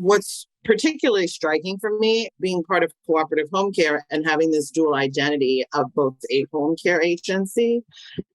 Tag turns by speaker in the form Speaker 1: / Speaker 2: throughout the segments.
Speaker 1: What's particularly striking for me, being part of cooperative home care and having this dual identity of both a home care agency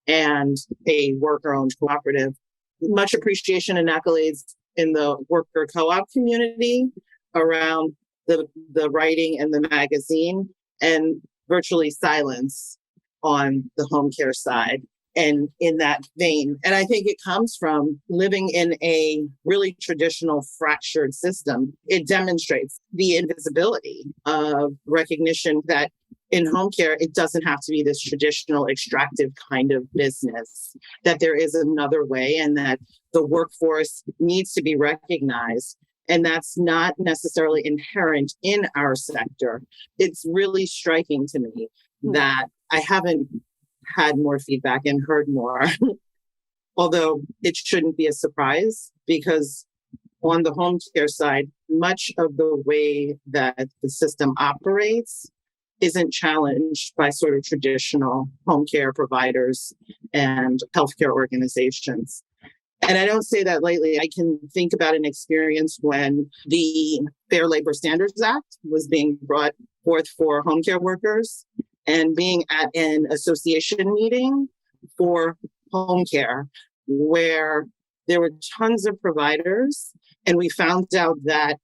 Speaker 1: and a worker owned cooperative, much appreciation and accolades in the worker co-op community around the writing and the magazine, and virtually silence on the home care side. And in that vein, and I think it comes from living in a really traditional fractured system. It demonstrates the invisibility of recognition that in home care, it doesn't have to be this traditional extractive kind of business, that there is another way, and that the workforce needs to be recognized. And that's not necessarily inherent in our sector. It's really striking to me that I haven't had more feedback and heard more, although it shouldn't be a surprise, because on the home care side, much of the way that the system operates isn't challenged by sort of traditional home care providers and healthcare organizations. And I don't say that lightly. I can think about an experience when the Fair Labor Standards Act was being brought forth for home care workers, and being at an association meeting for home care where there were tons of providers. And we found out that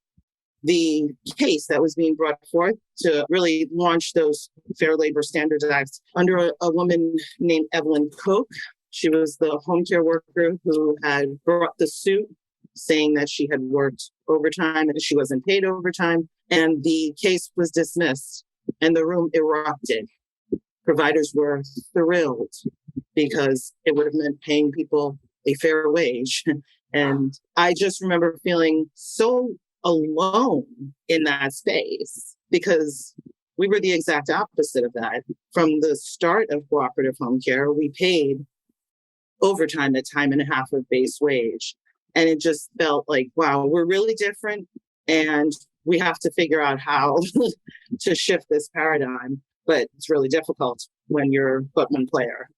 Speaker 1: the case that was being brought forth to really launch those Fair Labor Standards Acts under a woman named Evelyn Koch. She was the home care worker who had brought the suit saying that she had worked overtime and she wasn't paid overtime. And the case was dismissed and the room erupted. Providers were thrilled because it would have meant paying people a fair wage. And I just remember feeling so alone in that space because we were the exact opposite of that. From the start of cooperative home care, we paid overtime at time and a half of base wage. And it just felt like, wow, we're really different. And we have to figure out how to shift this paradigm. But it's really difficult when you're but one player.